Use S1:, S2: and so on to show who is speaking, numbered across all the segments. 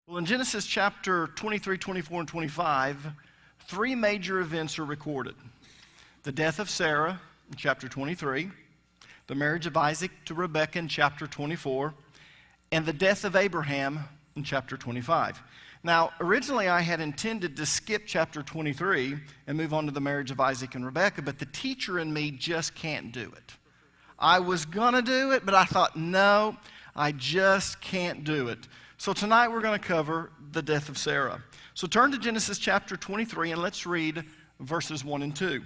S1: Well, in Genesis chapter 23, 24, and 25, three major events are recorded. The death of Sarah in chapter 23, the marriage of Isaac to Rebekah in chapter 24, and the death of Abraham in chapter 25. Now, originally I had intended to skip chapter 23 and move on to the marriage of Isaac and Rebekah, but the teacher in me just can't do it. I was going to do it, but I thought, no, I just can't do it. So tonight we're going to cover the death of Sarah. So turn to Genesis chapter 23 and let's read verses 1 and 2.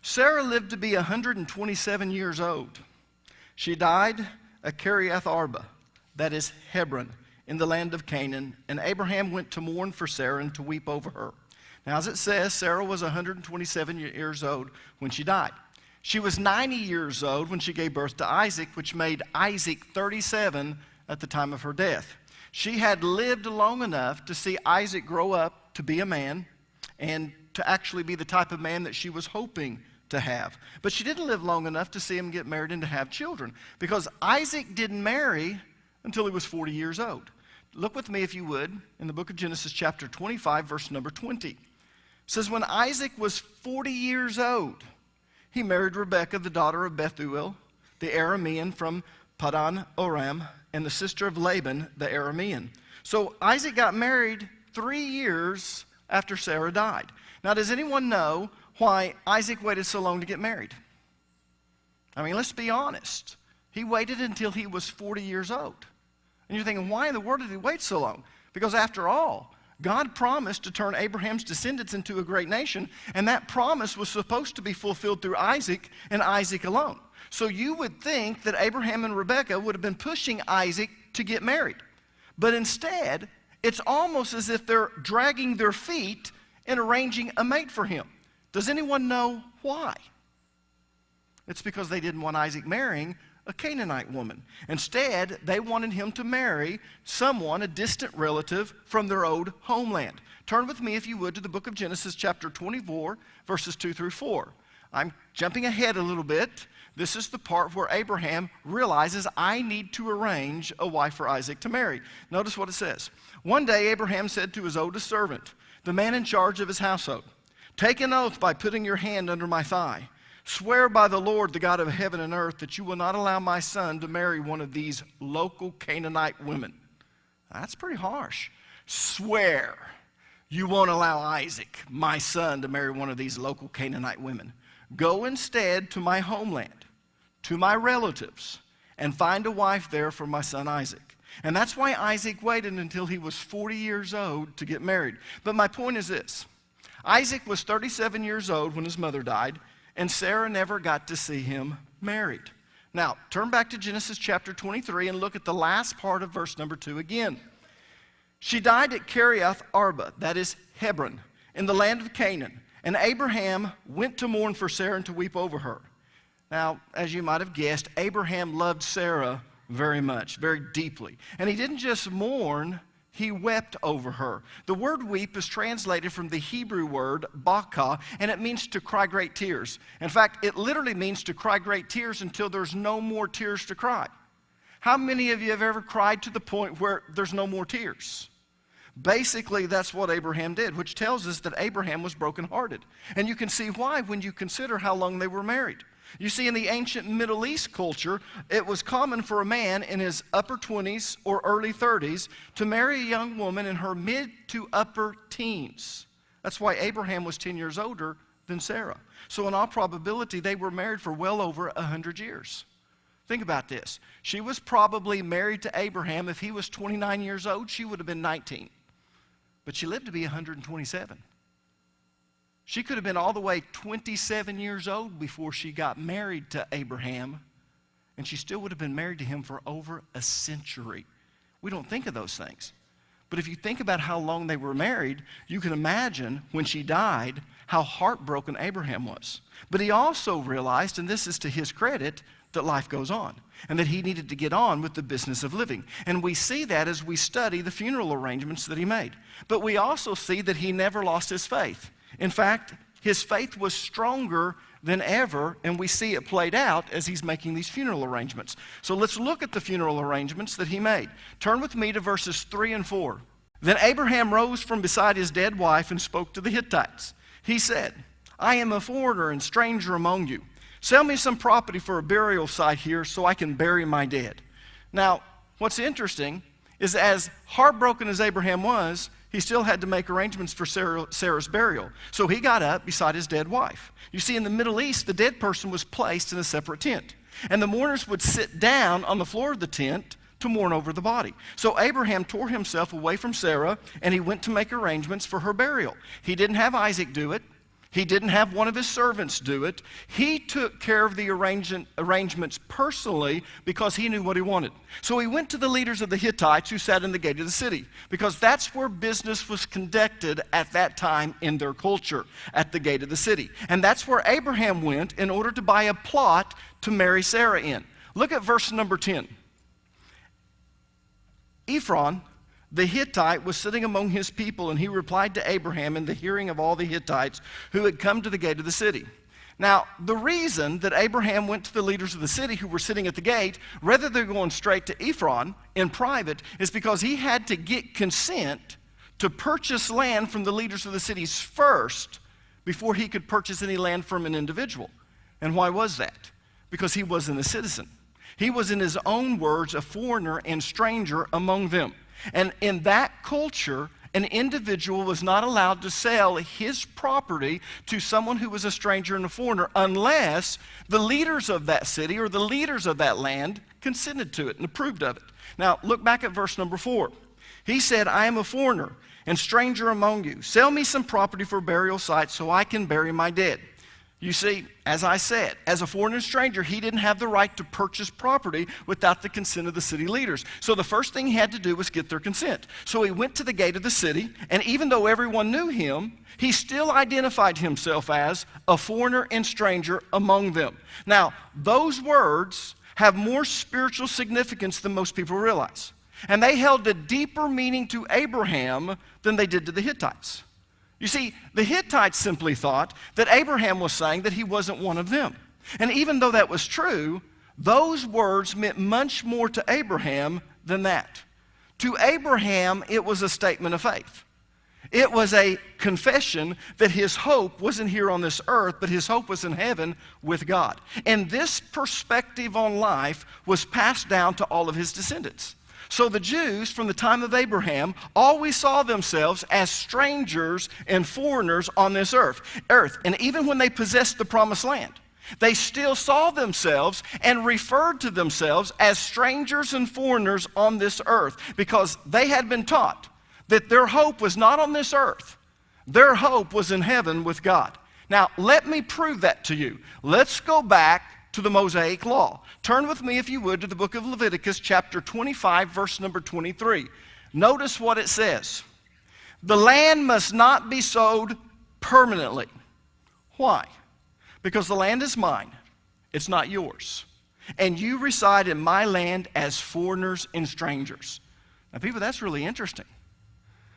S1: Sarah lived to be 127 years old. She died at Carrieth Arba, that is Hebron, in the land of Canaan, and Abraham went to mourn for Sarah and to weep over her. Now, as it says, Sarah was 127 years old when she died. She was 90 years old when she gave birth to Isaac, which made Isaac 37 at the time of her death. She had lived long enough to see Isaac grow up to be a man and to actually be the type of man that she was hoping to have. But she didn't live long enough to see him get married and to have children, because Isaac didn't marry until he was 40 years old. Look with me, if you would, in the book of Genesis chapter 25, verse number 20. It says, when Isaac was 40 years old, he married Rebekah, the daughter of Bethuel, the Aramean from Padan Aram, and the sister of Laban, the Aramean. So Isaac got married 3 years after Sarah died. Now, does anyone know why Isaac waited so long to get married? I mean, let's be honest. He waited until he was 40 years old. And you're thinking, why in the world did he wait so long? Because after all, God promised to turn Abraham's descendants into a great nation, and that promise was supposed to be fulfilled through Isaac and Isaac alone. So you would think that Abraham and Rebekah would have been pushing Isaac to get married. But instead, it's almost as if they're dragging their feet in arranging a mate for him. Does anyone know why? It's because they didn't want Isaac marrying a Canaanite woman. Instead, they wanted him to marry someone, a distant relative from their old homeland. Turn with me, if you would, to the book of Genesis chapter 24, verses 2 through 4. I'm jumping ahead a little bit. This is the part where Abraham realizes, I need to arrange a wife for Isaac to marry. Notice what it says. One day Abraham said to his oldest servant, the man in charge of his household, take an oath by putting your hand under my thigh. Swear by the Lord, the God of heaven and earth, that you will not allow my son to marry one of these local Canaanite women. That's pretty harsh. Swear you won't allow Isaac, my son, to marry one of these local Canaanite women. Go instead to my homeland, to my relatives, and find a wife there for my son Isaac. And that's why Isaac waited until he was 40 years old to get married. But my point is this. Isaac was 37 years old when his mother died, and Sarah never got to see him married. Now, turn back to Genesis chapter 23 and look at the last part of verse number 2 again. She died at Carrieth Arba, that is Hebron, in the land of Canaan. And Abraham went to mourn for Sarah and to weep over her. Now, as you might have guessed, Abraham loved Sarah very much, very deeply. And he didn't just mourn, he wept over her. The word weep is translated from the Hebrew word baka, and it means to cry great tears. In fact, it literally means to cry great tears until there's no more tears to cry. How many of you have ever cried to the point where there's no more tears? Basically, that's what Abraham did, which tells us that Abraham was brokenhearted. And you can see why when you consider how long they were married. You see, in the ancient Middle East culture, it was common for a man in his upper 20s or early 30s to marry a young woman in her mid to upper teens. That's why Abraham was 10 years older than Sarah. So in all probability, they were married for well over 100 years. Think about this. She was probably married to Abraham. If he was 29 years old, she would have been 19. But she lived to be 127. She could have been all the way 27 years old before she got married to Abraham, and she still would have been married to him for over a century. We don't think of those things. But if you think about how long they were married, you can imagine when she died how heartbroken Abraham was. But he also realized, and this is to his credit, that life goes on and that he needed to get on with the business of living. And we see that as we study the funeral arrangements that he made. But we also see that he never lost his faith. In fact, his faith was stronger than ever, and we see it played out as he's making these funeral arrangements. So let's look at the funeral arrangements that he made. Turn with me to verses 3 and 4. Then Abraham rose from beside his dead wife and spoke to the Hittites. He said, I am a foreigner and stranger among you. Sell me some property for a burial site here so I can bury my dead. Now, what's interesting is as heartbroken as Abraham was, he still had to make arrangements for Sarah's burial. So he got up beside his dead wife. You see, in the Middle East, the dead person was placed in a separate tent. And the mourners would sit down on the floor of the tent to mourn over the body. So Abraham tore himself away from Sarah, and he went to make arrangements for her burial. He didn't have Isaac do it. He didn't have one of his servants do it. He took care of the arrangements personally because he knew what he wanted. So he went to the leaders of the Hittites who sat in the gate of the city, because that's where business was conducted at that time in their culture, at the gate of the city. And that's where Abraham went in order to buy a plot to marry Sarah in. Look at verse number 10. Ephron, the Hittite, was sitting among his people, and he replied to Abraham in the hearing of all the Hittites who had come to the gate of the city. Now, the reason that Abraham went to the leaders of the city who were sitting at the gate, rather than going straight to Ephron in private, is because he had to get consent to purchase land from the leaders of the cities first before he could purchase any land from an individual. And why was that? Because he wasn't a citizen. He was, in his own words, a foreigner and stranger among them. And in that culture, an individual was not allowed to sell his property to someone who was a stranger and a foreigner unless the leaders of that city or the leaders of that land consented to it and approved of it. Now, look back at verse number 4. He said, I am a foreigner and stranger among you. Sell me some property for burial sites so I can bury my dead. You see, as I said, as a foreigner and stranger, he didn't have the right to purchase property without the consent of the city leaders. So the first thing he had to do was get their consent. So he went to the gate of the city, and even though everyone knew him, he still identified himself as a foreigner and stranger among them. Now, those words have more spiritual significance than most people realize. And they held a deeper meaning to Abraham than they did to the Hittites. You see, the Hittites simply thought that Abraham was saying that he wasn't one of them. And even though that was true, those words meant much more to Abraham than that. To Abraham, it was a statement of faith. It was a confession that his hope wasn't here on this earth, but his hope was in heaven with God. And this perspective on life was passed down to all of his descendants. So the Jews, from the time of Abraham, always saw themselves as strangers and foreigners on this earth. And even when they possessed the promised land, they still saw themselves and referred to themselves as strangers and foreigners on this earth, because they had been taught that their hope was not on this earth. Their hope was in heaven with God. Now, let me prove that to you. Let's go back to the Mosaic Law. Turn with me, if you would, to the book of Leviticus, chapter 25, verse number 23. Notice what it says. The land must not be sold permanently. Why? Because the land is mine. It's not yours. And you reside in my land as foreigners and strangers. Now, people, that's really interesting.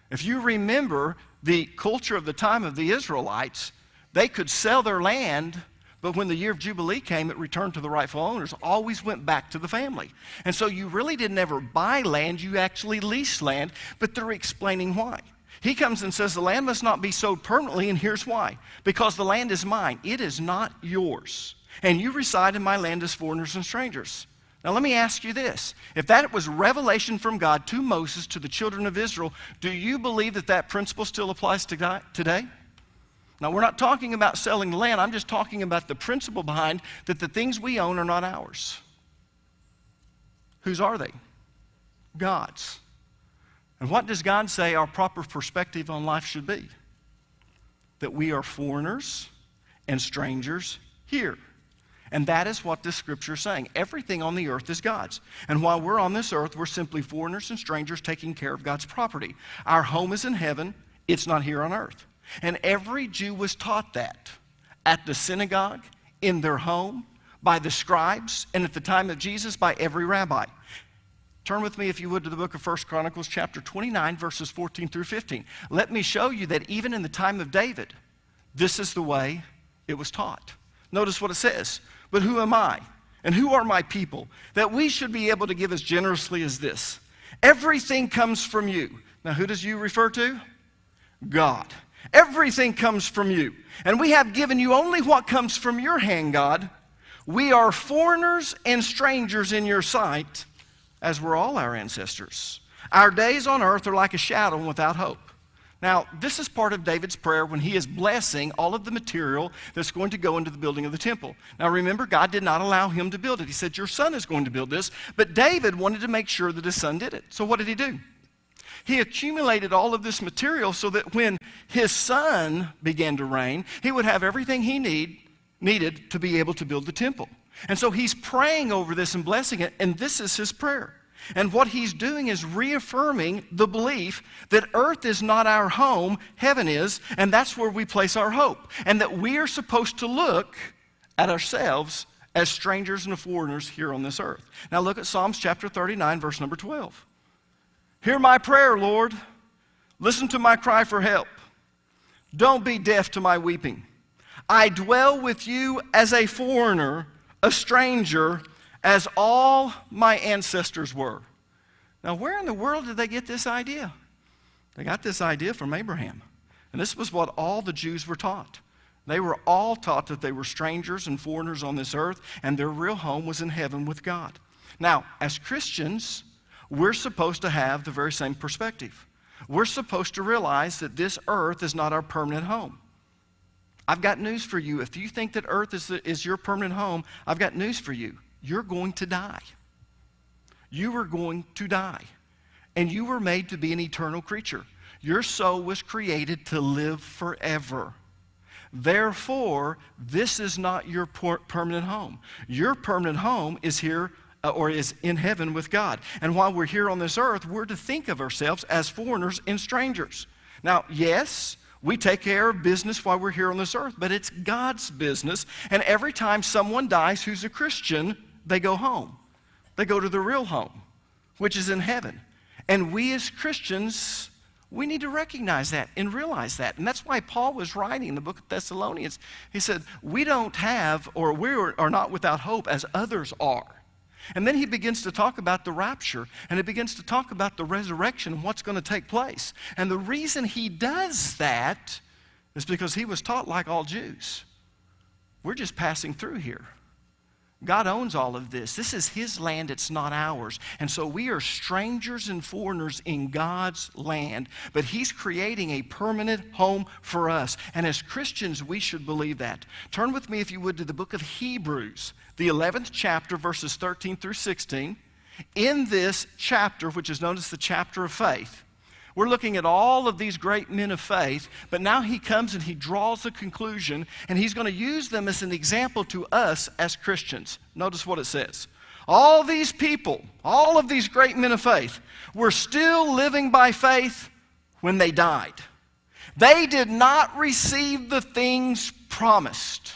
S1: If you remember the culture of the time of the Israelites, they could sell their land, but when the year of Jubilee came, it returned to the rightful owners, always went back to the family. And so you really didn't ever buy land, you actually leased land, but they're explaining why. He comes and says the land must not be sold permanently, and here's why. Because the land is mine, it is not yours. And you reside in my land as foreigners and strangers. Now let me ask you this. If that was revelation from God to Moses, to the children of Israel, do you believe that that principle still applies today? Now, we're not talking about selling land. I'm just talking about the principle behind that the things we own are not ours. Whose are they? God's. And what does God say our proper perspective on life should be? That we are foreigners and strangers here. And that is what this scripture is saying. Everything on the earth is God's. And while we're on this earth, we're simply foreigners and strangers taking care of God's property. Our home is in heaven. It's not here on earth. And every Jew was taught that at the synagogue, in their home, by the scribes, and at the time of Jesus, by every rabbi. Turn with me, if you would, to the book of 1 Chronicles, chapter 29, verses 14 through 15. Let me show you that even in the time of David, this is the way it was taught. Notice what it says. But who am I, and who are my people, that we should be able to give as generously as this? Everything comes from you. Now, who does you refer to? God. Everything comes from you. And we have given you only what comes from your hand, God. We are foreigners and strangers in your sight, as were all our ancestors. Our days on earth are like a shadow and without hope. Now, this is part of David's prayer when he is blessing all of the material that's going to go into the building of the temple. Now, remember, God did not allow him to build it. He said, your son is going to build this. But David wanted to make sure that his son did it. So what did he do? He accumulated all of this material so that when his son began to reign, he would have everything he needed to be able to build the temple. And so he's praying over this and blessing it, and this is his prayer. And what he's doing is reaffirming the belief that earth is not our home, heaven is, and that's where we place our hope. And that we are supposed to look at ourselves as strangers and foreigners here on this earth. Now look at Psalms chapter 39, verse number 12. Hear my prayer, Lord. Listen to my cry for help. Don't be deaf to my weeping. I dwell with you as a foreigner, a stranger, as all my ancestors were. Now, where in the world did they get this idea? They got this idea from Abraham. And this was what all the Jews were taught. They were all taught that they were strangers and foreigners on this earth, and their real home was in heaven with God. Now, as Christians, we're supposed to have the very same perspective. We're supposed to realize that this earth is not our permanent home. I've got news for you. If you think that earth is your permanent home, I've got news for you. You're going to die. You are going to die. And you were made to be an eternal creature. Your soul was created to live forever. Therefore, this is not your permanent home. Your permanent home is here or is in heaven with God. And while we're here on this earth, we're to think of ourselves as foreigners and strangers. Now, yes, we take care of business while we're here on this earth, but it's God's business. And every time someone dies who's a Christian, they go home. They go to the real home, which is in heaven. And we as Christians, we need to recognize that and realize that. And that's why Paul was writing in the book of Thessalonians. He said, we don't have, or we are not without hope as others are. And then he begins to talk about the rapture, and he begins to talk about the resurrection and what's going to take place. And the reason he does that is because he was taught like all Jews. We're just passing through here. God owns all of this. This is his land, it's not ours. And so we are strangers and foreigners in God's land, but he's creating a permanent home for us. And as Christians, we should believe that. Turn with me, if you would, to the book of Hebrews, the 11th chapter, verses 13 through 16. In this chapter, which is known as the chapter of faith, we're looking at all of these great men of faith, but now he comes and he draws a conclusion, and he's going to use them as an example to us as Christians. Notice what it says. All these people, all of these great men of faith, were still living by faith when they died. They did not receive the things promised.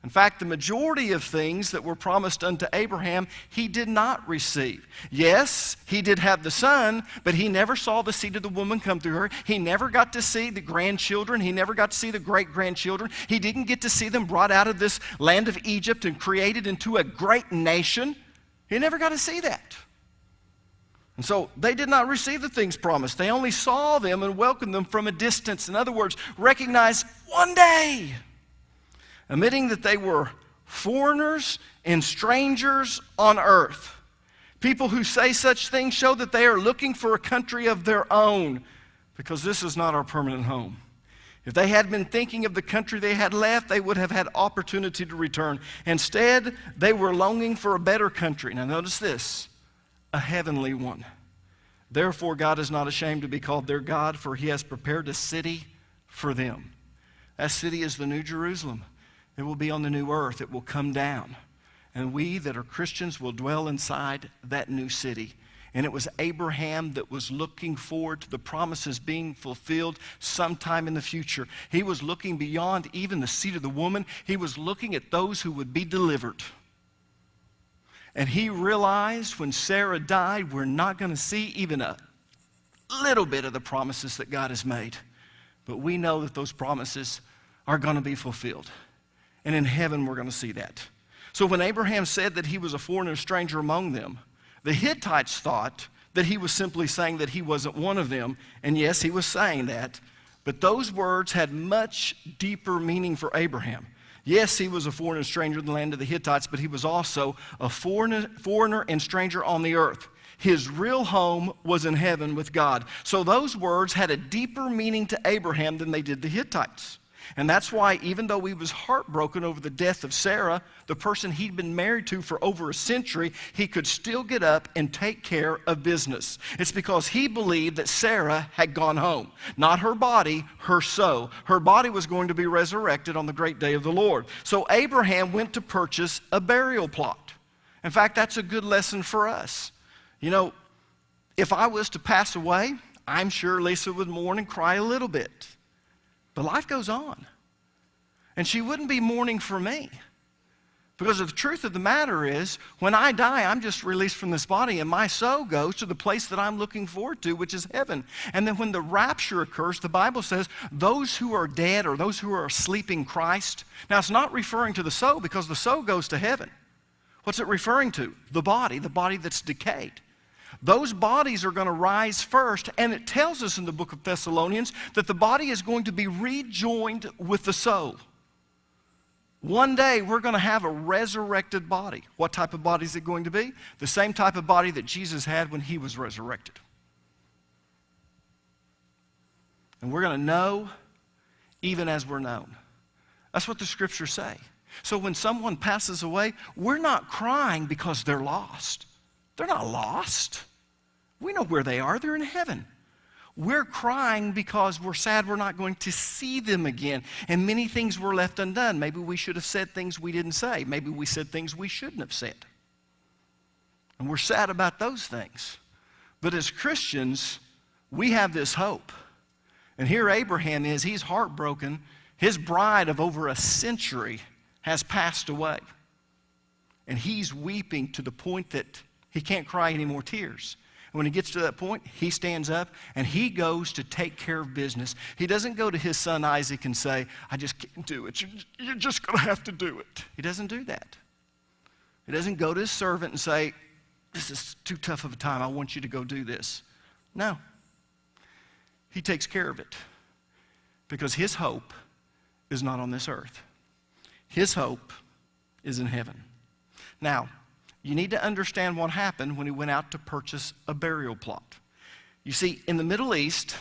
S1: In fact, the majority of things that were promised unto Abraham, he did not receive. Yes, he did have the son, but he never saw the seed of the woman come through her. He never got to see the grandchildren. He never got to see the great-grandchildren. He didn't get to see them brought out of this land of Egypt and created into a great nation. He never got to see that. And so they did not receive the things promised. They only saw them and welcomed them from a distance. In other words, recognized one day, admitting that they were foreigners and strangers on earth. People who say such things show that they are looking for a country of their own, because this is not our permanent home. If they had been thinking of the country they had left, they would have had opportunity to return. Instead, they were longing for a better country. Now notice this, a heavenly one. Therefore, God is not ashamed to be called their God, for he has prepared a city for them. That city is the New Jerusalem. It will be on the new earth. It will come down. And we that are Christians will dwell inside that new city. And it was Abraham that was looking forward to the promises being fulfilled sometime in the future. He was looking beyond even the seed of the woman. He was looking at those who would be delivered. And he realized when Sarah died, we're not going to see even a little bit of the promises that God has made. But we know that those promises are going to be fulfilled. And in heaven, we're going to see that. So when Abraham said that he was a foreigner, stranger among them, the Hittites thought that he was simply saying that he wasn't one of them. And yes, he was saying that, but those words had much deeper meaning for Abraham. Yes, he was a foreigner and stranger in the land of the Hittites, but he was also a foreigner and stranger on the earth. His real home was in heaven with God. So those words had a deeper meaning to Abraham than they did the Hittites. And that's why, even though he was heartbroken over the death of Sarah, the person he'd been married to for over a century, he could still get up and take care of business. It's because he believed that Sarah had gone home. Not her body, her soul. Her body was going to be resurrected on the great day of the Lord. So Abraham went to purchase a burial plot. In fact, that's a good lesson for us. You know, if I was to pass away, I'm sure Lisa would mourn and cry a little bit. But life goes on. And she wouldn't be mourning for me. Because the truth of the matter is, when I die, I'm just released from this body, and my soul goes to the place that I'm looking forward to, which is heaven. And then when the rapture occurs, the Bible says, those who are dead or those who are asleep in Christ. Now, it's not referring to the soul, because the soul goes to heaven. What's it referring to? The body that's decayed. Those bodies are going to rise first, and it tells us in the book of Thessalonians that the body is going to be rejoined with the soul. One day, we're going to have a resurrected body. What type of body is it going to be? The same type of body that Jesus had when he was resurrected. And we're going to know even as we're known. That's what the scriptures say. So when someone passes away, we're not crying because they're lost. They're not lost. We know where they are. They're in heaven. We're crying because we're sad we're not going to see them again. And many things were left undone. Maybe we should have said things we didn't say. Maybe we said things we shouldn't have said. And we're sad about those things. But as Christians, we have this hope. And here Abraham is. He's heartbroken. His bride of over a century has passed away. And he's weeping to the point that he can't cry any more tears. And when he gets to that point, he stands up and he goes to take care of business. He doesn't go to his son Isaac and say, I just can't do it. You're just going to have to do it. He doesn't do that. He doesn't go to his servant and say, this is too tough of a time. I want you to go do this. No. He takes care of it because his hope is not on this earth. His hope is in heaven. Now, you need to understand what happened when he went out to purchase a burial plot. You see, in the Middle East,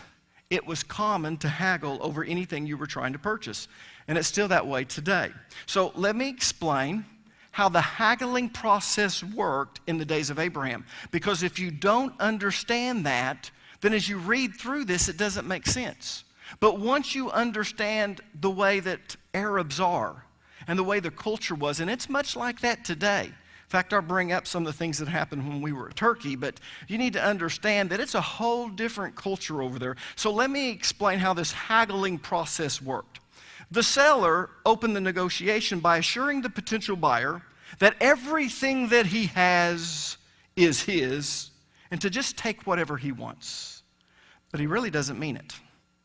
S1: it was common to haggle over anything you were trying to purchase. And it's still that way today. So let me explain how the haggling process worked in the days of Abraham. Because if you don't understand that, then as you read through this, it doesn't make sense. But once you understand the way that Arabs are and the way the culture was, and it's much like that today. In fact, I'll bring up some of the things that happened when we were at Turkey, but you need to understand that it's a whole different culture over there. So let me explain how this haggling process worked. The seller opened the negotiation by assuring the potential buyer that everything that he has is his and to just take whatever he wants. But he really doesn't mean it.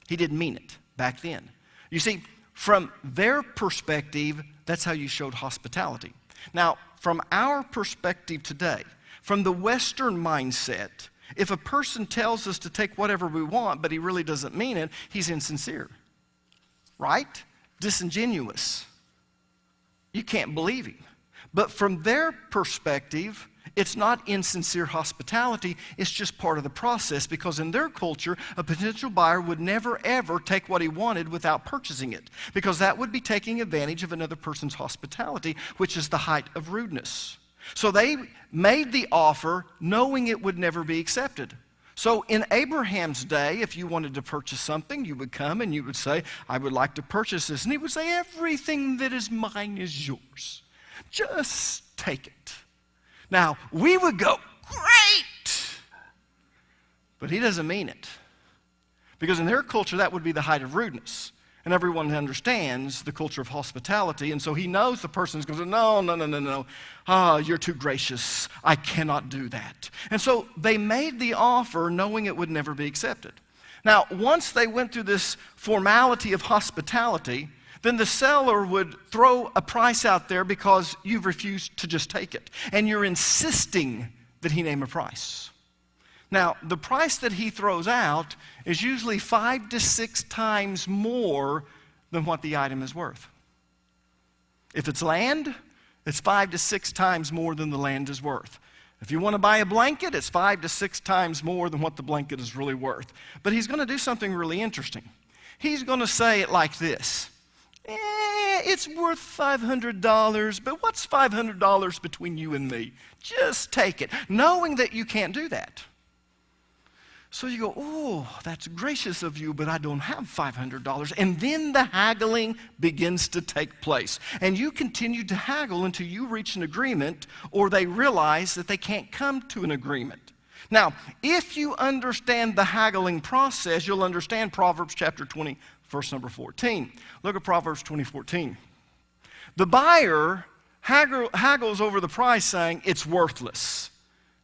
S1: He didn't mean it back then. You see, from their perspective, that's how you showed hospitality. Now, from our perspective today, from the Western mindset, if a person tells us to take whatever we want, but he really doesn't mean it, he's insincere. Right? Disingenuous. You can't believe him. But from their perspective, it's not insincere hospitality, it's just part of the process, because in their culture, a potential buyer would never ever take what he wanted without purchasing it, because that would be taking advantage of another person's hospitality, which is the height of rudeness. So they made the offer knowing it would never be accepted. So in Abraham's day, if you wanted to purchase something, you would come and you would say, I would like to purchase this. And he would say, everything that is mine is yours. Just take it. Now, we would go, great! But he doesn't mean it. Because in their culture, that would be the height of rudeness. And everyone understands the culture of hospitality, and so he knows the person's going to say, no. You're too gracious. I cannot do that. And so they made the offer knowing it would never be accepted. Now, once they went through this formality of hospitality, then the seller would throw a price out there because you've refused to just take it. And you're insisting that he name a price. Now, the price that he throws out is usually 5 to 6 times more than what the item is worth. If it's land, it's 5 to 6 times more than the land is worth. If you want to buy a blanket, it's 5 to 6 times more than what the blanket is really worth. But he's going to do something really interesting. He's going to say it like this. It's worth $500, but what's $500 between you and me? Just take it, knowing that you can't do that. So you go, oh, that's gracious of you, but I don't have $500. And then the haggling begins to take place. And you continue to haggle until you reach an agreement or they realize that they can't come to an agreement. Now, if you understand the haggling process, you'll understand Proverbs chapter 20, verse number 14. Look at Proverbs 20:14. The buyer haggles over the price saying it's worthless,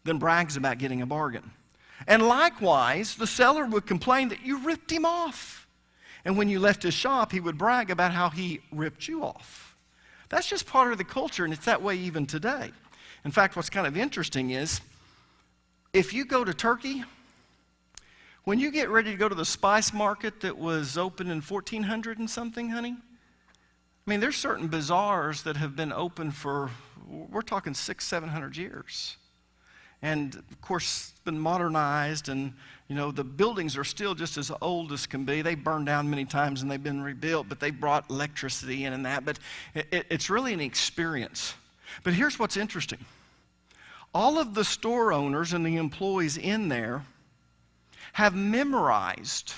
S1: then brags about getting a bargain. And likewise, the seller would complain that you ripped him off. And when you left his shop, he would brag about how he ripped you off. That's just part of the culture, and it's that way even today. In fact, what's kind of interesting is, if you go to Turkey, when you get ready to go to the spice market that was open in 1400 and something, honey, I mean, there's certain bazaars that have been open for, we're talking 600-700 years. And, of course, it's been modernized, and, you know, the buildings are still just as old as can be. They burned down many times, and they've been rebuilt, but they brought electricity in and that. But it's really an experience. But here's what's interesting. All of the store owners and the employees in there have memorized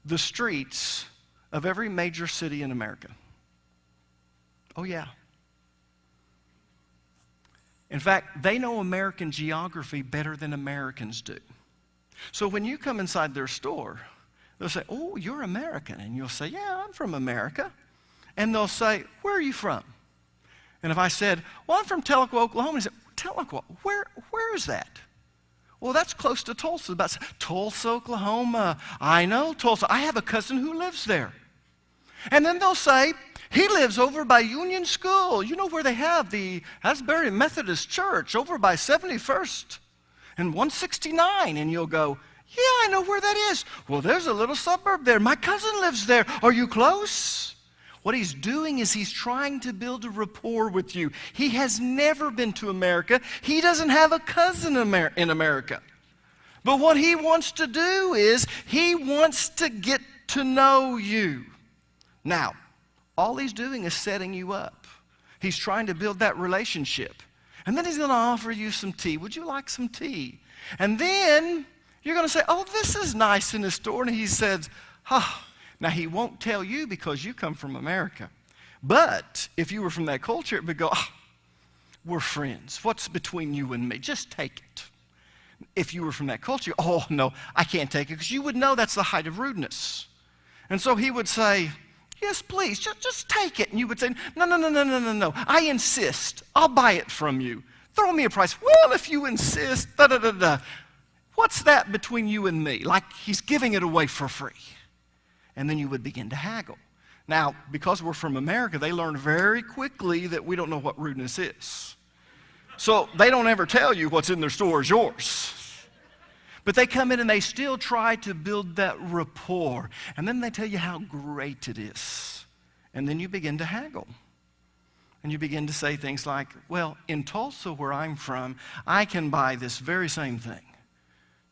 S1: the streets of every major city in America. Oh, yeah. In fact, they know American geography better than Americans do. So when you come inside their store, they'll say, oh, you're American. And you'll say, yeah, I'm from America. And they'll say, where are you from? And if I said, well, I'm from Tahlequah, Oklahoma, they say, Tahlequah, where is that? Well, that's close to Tulsa. About Tulsa, Oklahoma. I know Tulsa. I have a cousin who lives there. And then they'll say, he lives over by Union School. You know where they have the Asbury Methodist Church over by 71st and 169. And you'll go, yeah, I know where that is. Well, there's a little suburb there. My cousin lives there. Are you close? What he's doing is he's trying to build a rapport with you. He has never been to America. He doesn't have a cousin in America. But what he wants to do is he wants to get to know you. Now, all he's doing is setting you up. He's trying to build that relationship. And then he's going to offer you some tea. Would you like some tea? And then you're going to say, oh, this is nice in the store. And he says, ah. Now, he won't tell you because you come from America. But if you were from that culture, it would go, oh, we're friends. What's between you and me? Just take it. If you were from that culture, oh, no, I can't take it, because you would know that's the height of rudeness. And so he would say, yes, please, just take it. And you would say, no, I insist. I'll buy it from you. Throw me a price. Well, if you insist, da-da-da-da. What's that between you and me? Like he's giving it away for free. And then you would begin to haggle. Now, because we're from America, they learn very quickly that we don't know what rudeness is. So they don't ever tell you what's in their store is yours. But they come in and they still try to build that rapport. And then they tell you how great it is. And then you begin to haggle. And you begin to say things like, well, in Tulsa, where I'm from, I can buy this very same thing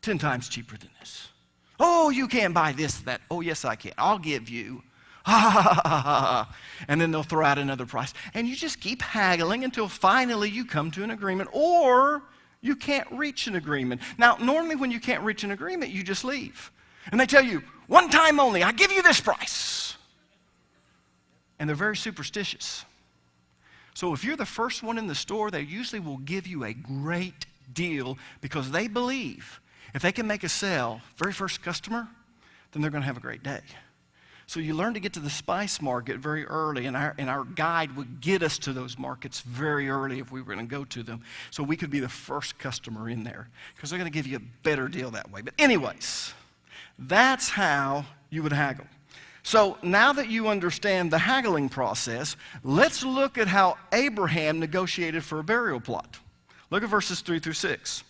S1: 10 times cheaper than this. Oh, you can't buy this, that. Oh, yes, I can. I'll give you. And then they'll throw out another price. And you just keep haggling until finally you come to an agreement, or you can't reach an agreement. Now, normally when you can't reach an agreement, you just leave. And they tell you, one time only, I give you this price. And they're very superstitious. So if you're the first one in the store, they usually will give you a great deal because they believe if they can make a sale, very first customer, then they're going to have a great day. So you learn to get to the spice market very early, and our guide would get us to those markets very early if we were going to go to them, so we could be the first customer in there, because they're going to give you a better deal that way. But anyways, that's how you would haggle. So now that you understand the haggling process, let's look at how Abraham negotiated for a burial plot. Look at verses 3 through 6.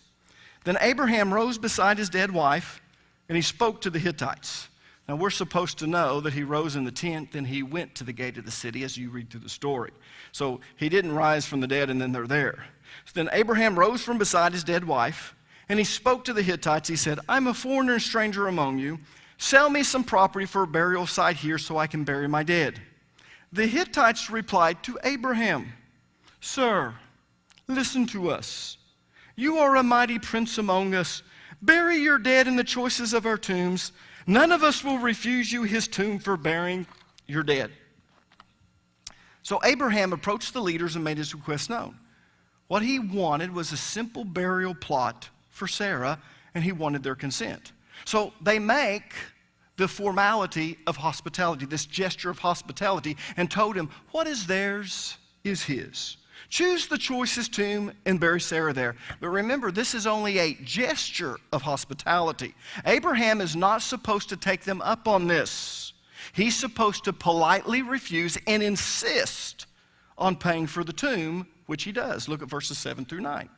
S1: Then Abraham rose beside his dead wife, and he spoke to the Hittites. Now, we're supposed to know that he rose in the tent, then he went to the gate of the city as you read through the story. So he didn't rise from the dead and then they're there. So then Abraham rose from beside his dead wife, and he spoke to the Hittites. He said, I'm a foreigner and stranger among you. Sell me some property for a burial site here so I can bury my dead. The Hittites replied to Abraham, Sir, listen to us. You are a mighty prince among us. Bury your dead in the choicest of our tombs. None of us will refuse you his tomb for burying your dead. So Abraham approached the leaders and made his request known. What he wanted was a simple burial plot for Sarah, and he wanted their consent. So they make the formality of hospitality, this gesture of hospitality, and told him, what is theirs is his. Choose the choicest tomb and bury Sarah there. But remember, this is only a gesture of hospitality. Abraham is not supposed to take them up on this. He's supposed to politely refuse and insist on paying for the tomb, which he does. Look at verses 7 through 9.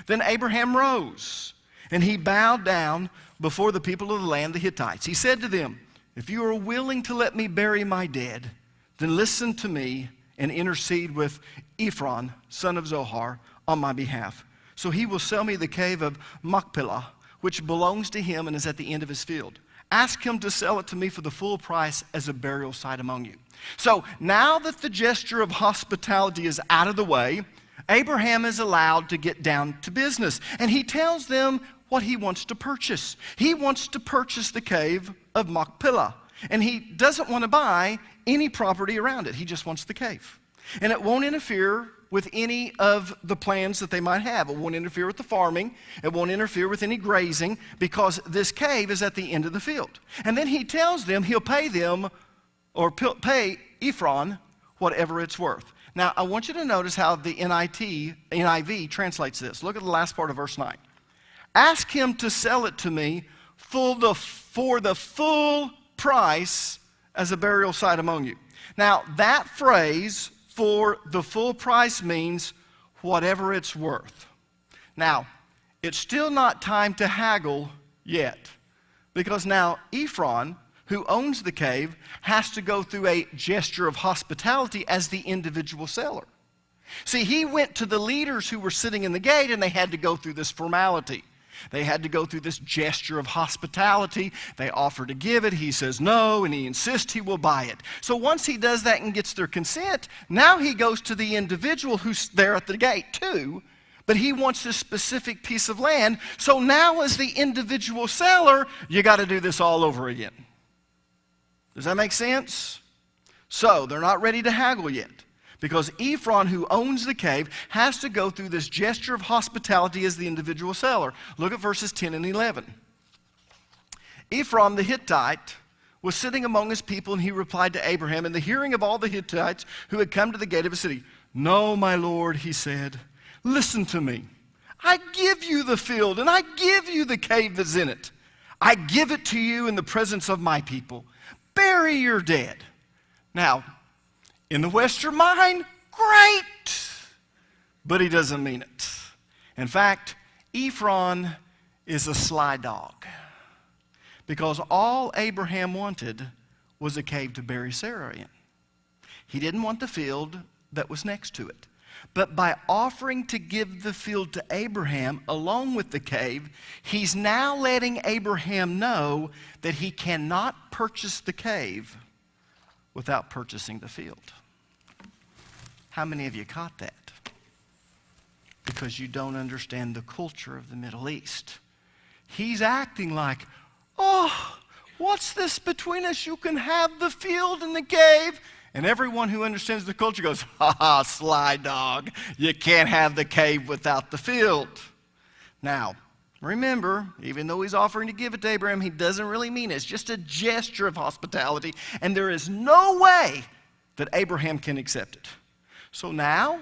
S1: Then Abraham rose, and he bowed down before the people of the land, the Hittites. He said to them, if you are willing to let me bury my dead, then listen to me and intercede with Ephron, son of Zohar, on my behalf. So he will sell me the cave of Machpelah, which belongs to him and is at the end of his field. Ask him to sell it to me for the full price as a burial site among you. So now that the gesture of hospitality is out of the way, Abraham is allowed to get down to business. And he tells them what he wants to purchase. He wants to purchase the cave of Machpelah. And he doesn't want to buy any property around it. He just wants the cave. And it won't interfere with any of the plans that they might have. It won't interfere with the farming. It won't interfere with any grazing because this cave is at the end of the field. And then he tells them he'll pay them or pay Ephron whatever it's worth. Now, I want you to notice how the NIV translates this. Look at the last part of verse 9. Ask him to sell it to me for the full price as a burial site among you. Now, that phrase, for the full price, means whatever it's worth. Now, it's still not time to haggle yet, because now Ephron, who owns the cave, has to go through a gesture of hospitality as the individual seller. See, he went to the leaders who were sitting in the gate, and they had to go through this formality. They had to go through this gesture of hospitality. They offer to give it. He says no, and he insists he will buy it. So once he does that and gets their consent, now he goes to the individual who's there at the gate too, but he wants this specific piece of land. So now as the individual seller, you got to do this all over again. Does that make sense? So they're not ready to haggle yet, because Ephron, who owns the cave, has to go through this gesture of hospitality as the individual seller. Look at verses 10 and 11. Ephron the Hittite was sitting among his people, and he replied to Abraham in the hearing of all the Hittites who had come to the gate of a city. No, my lord, he said, listen to me. I give you the field, and I give you the cave that's in it. I give it to you in the presence of my people. Bury your dead. Now, in the Western mind, great, but he doesn't mean it. In fact, Ephron is a sly dog, because all Abraham wanted was a cave to bury Sarah in. He didn't want the field that was next to it. But by offering to give the field to Abraham along with the cave, he's now letting Abraham know that he cannot purchase the cave without purchasing the field. How many of you caught that? Because you don't understand the culture of the Middle East. He's acting like, oh, what's this between us? You can have the field and the cave. And everyone who understands the culture goes, ha ha, sly dog. You can't have the cave without the field. Now, remember, even though he's offering to give it to Abraham, he doesn't really mean it. It's just a gesture of hospitality. And there is no way that Abraham can accept it. So now,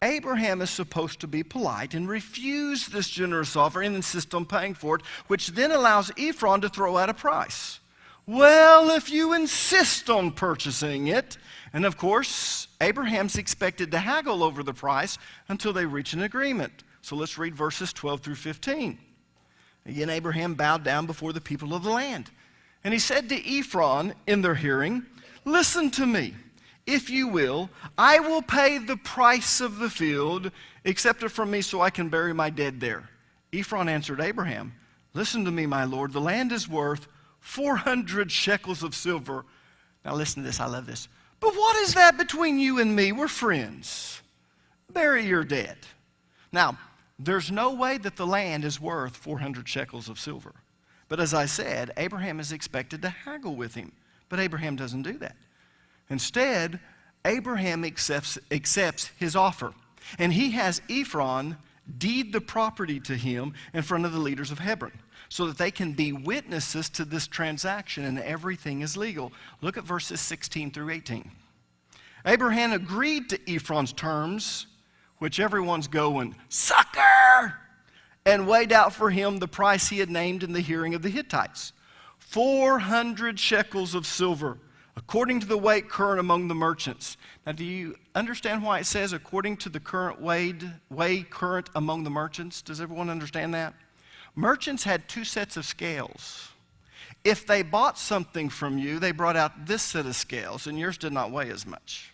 S1: Abraham is supposed to be polite and refuse this generous offer and insist on paying for it, which then allows Ephron to throw out a price. Well, if you insist on purchasing it, and of course, Abraham's expected to haggle over the price until they reach an agreement. So let's read verses 12 through 15. Again, Abraham bowed down before the people of the land. And he said to Ephron in their hearing, listen to me. If you will, I will pay the price of the field. Accept it from me so I can bury my dead there. Ephron answered Abraham, listen to me, my lord. The land is worth 400 shekels of silver. Now listen to this. I love this. But what is that between you and me? We're friends. Bury your dead. Now, there's no way that the land is worth 400 shekels of silver. But as I said, Abraham is expected to haggle with him. But Abraham doesn't do that. Instead, Abraham accepts his offer. And he has Ephron deed the property to him in front of the leaders of Hebron so that they can be witnesses to this transaction and everything is legal. Look at verses 16 through 18. Abraham agreed to Ephron's terms, which everyone's going, sucker, and weighed out for him the price he had named in the hearing of the Hittites, 400 shekels of silver, according to the weight current among the merchants. Now, do you understand why it says according to the current weight current among the merchants? Does everyone understand that? Merchants had two sets of scales. If they bought something from you, they brought out this set of scales, and yours did not weigh as much.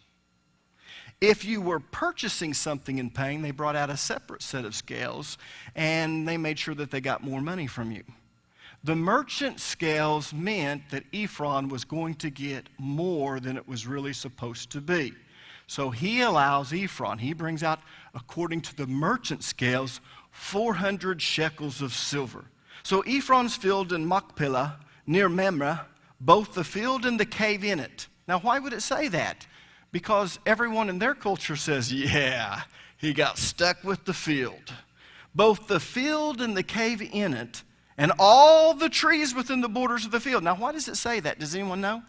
S1: If you were purchasing something and paying, they brought out a separate set of scales, and they made sure that they got more money from you. The merchant scales meant that Ephron was going to get more than it was really supposed to be. So he allows Ephron, he brings out, according to the merchant scales, 400 shekels of silver. So Ephron's field in Machpelah, near Mamre, both the field and the cave in it. Now, why would it say that? Because everyone in their culture says, yeah, he got stuck with the field. Both the field and the cave in it, and all the trees within the borders of the field. Now, why does it say that? Does anyone know?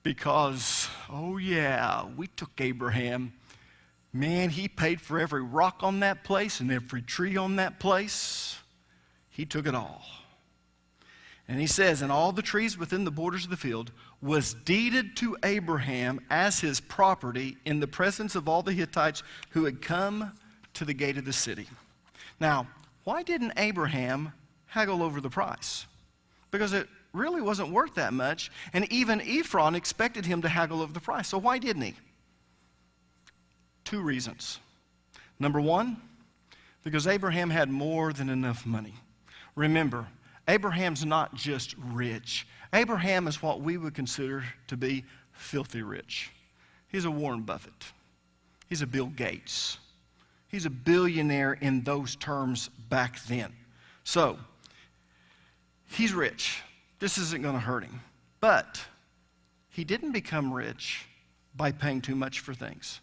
S1: Because, oh yeah, we took Abraham. Man, he paid for every rock on that place and every tree on that place. He took it all. And he says, and all the trees within the borders of the field was deeded to Abraham as his property in the presence of all the Hittites who had come to the gate of the city. Now, why didn't Abraham haggle over the price? Because it really wasn't worth that much, and even Ephron expected him to haggle over the price. So why didn't he? Two reasons. Number one, because Abraham had more than enough money. Remember, Abraham's not just rich. Abraham is what we would consider to be filthy rich. He's a Warren Buffett. He's a Bill Gates. He's a billionaire in those terms back then. So, he's rich. This isn't going to hurt him. But he didn't become rich by paying too much for things.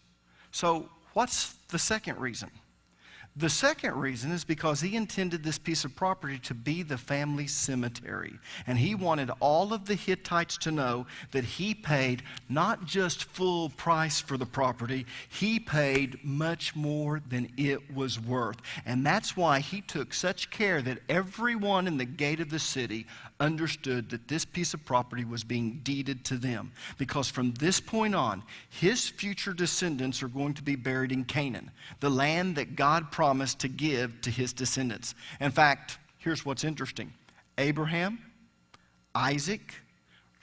S1: So, what's the second reason? The second reason is because he intended this piece of property to be the family cemetery. And he wanted all of the Hittites to know that he paid not just full price for the property, he paid much more than it was worth. And that's why he took such care that everyone in the gate of the city understood that this piece of property was being deeded to them. Because from this point on, his future descendants are going to be buried in Canaan, the land that God promised to give to his descendants. In fact, here's what's interesting. Abraham, Isaac,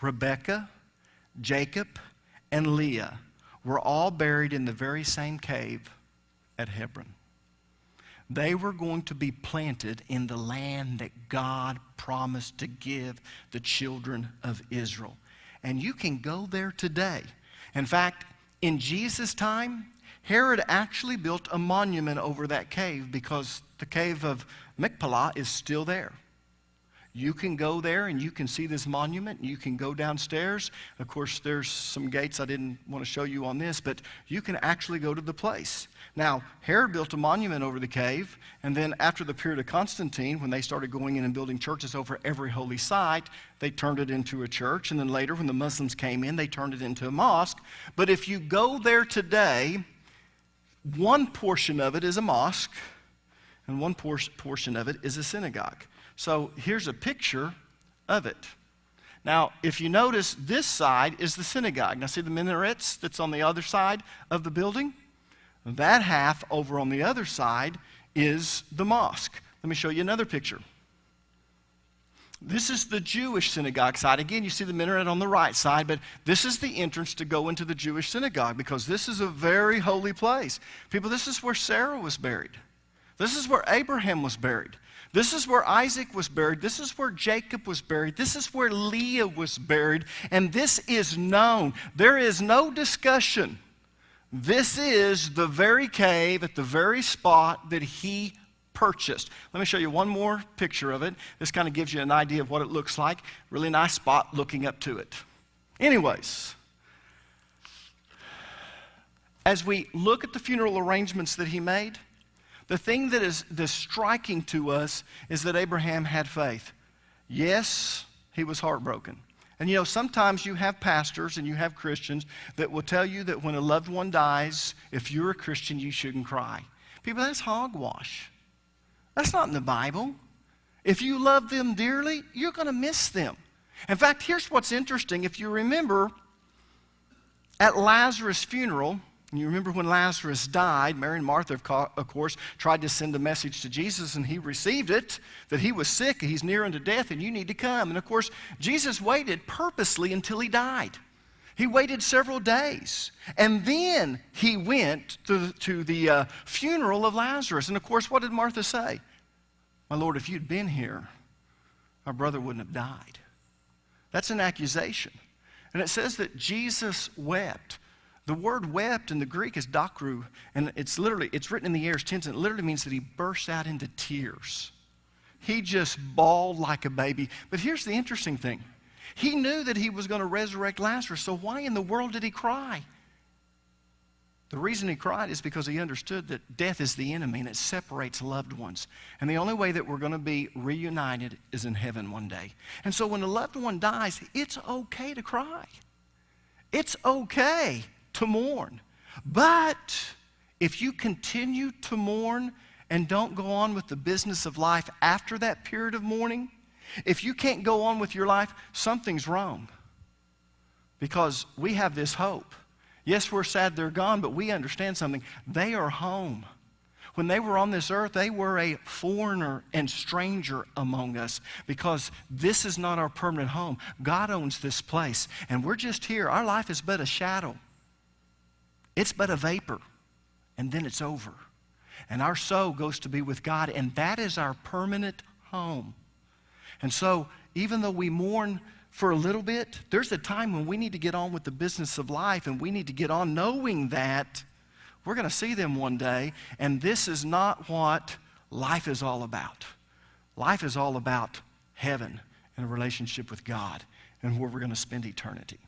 S1: Rebekah, Jacob, and Leah were all buried in the very same cave at Hebron. They were going to be planted in the land that God promised to give the children of Israel. And you can go there today. In fact, in Jesus' time, Herod actually built a monument over that cave because the cave of Machpelah is still there. You can go there and you can see this monument. You can go downstairs. Of course, there's some gates I didn't want to show you on this, but you can actually go to the place. Now, Herod built a monument over the cave, and then after the period of Constantine, when they started going in and building churches over every holy site, they turned it into a church, and then later when the Muslims came in, they turned it into a mosque. But if you go there today, one portion of it is a mosque, and one portion of it is a synagogue. So here's a picture of it. Now, if you notice, this side is the synagogue. Now, see the minarets that's on the other side of the building? That half over on the other side is the mosque. Let me show you another picture. This is the Jewish synagogue side. Again, you see the minaret on the right side, but this is the entrance to go into the Jewish synagogue because this is a very holy place. People, this is where Sarah was buried. This is where Abraham was buried. This is where Isaac was buried. This is where Jacob was buried. This is where Leah was buried. And this is known. There is no discussion. This is the very cave at the very spot that he purchased. Let me show you one more picture of it. This kind of gives you an idea of what it looks like. Really nice spot looking up to it. Anyways, as we look at the funeral arrangements that he made, the thing that is striking to us is that Abraham had faith. Yes, he was heartbroken. And you know, sometimes you have pastors and you have Christians that will tell you that when a loved one dies, if you're a Christian, you shouldn't cry. People, that's hogwash. That's not in the Bible. If you love them dearly, you're going to miss them. In fact, here's what's interesting. If you remember at Lazarus' funeral, and you remember when Lazarus died, Mary and Martha, of course, tried to send a message to Jesus, and he received it, that he was sick, he's near unto death, and you need to come. And of course, Jesus waited purposely until he died. He waited several days, and then he went to the funeral of Lazarus. And of course, what did Martha say? My Lord, if you'd been here, our brother wouldn't have died. That's an accusation. And it says that Jesus wept. The word wept in the Greek is dakru, and it's written in the aorist tense, and it literally means that he burst out into tears. He just bawled like a baby. But here's the interesting thing. He knew that he was going to resurrect Lazarus, so why in the world did he cry? The reason he cried is because he understood that death is the enemy and it separates loved ones. And the only way that we're going to be reunited is in heaven one day. And so when a loved one dies, it's okay to cry. It's okay to mourn. But if you continue to mourn and don't go on with the business of life after that period of mourning, if you can't go on with your life, something's wrong. Because we have this hope. Yes, we're sad they're gone, but we understand something. They are home. When they were on this earth, they were a foreigner and stranger among us because this is not our permanent home. God owns this place, and we're just here. Our life is but a shadow. It's but a vapor, and then it's over. And our soul goes to be with God, and that is our permanent home. And so, even though we mourn for a little bit, there's a time when we need to get on with the business of life, and we need to get on knowing that we're going to see them one day, and this is not what life is all about. Life is all about heaven and a relationship with God and where we're going to spend eternity.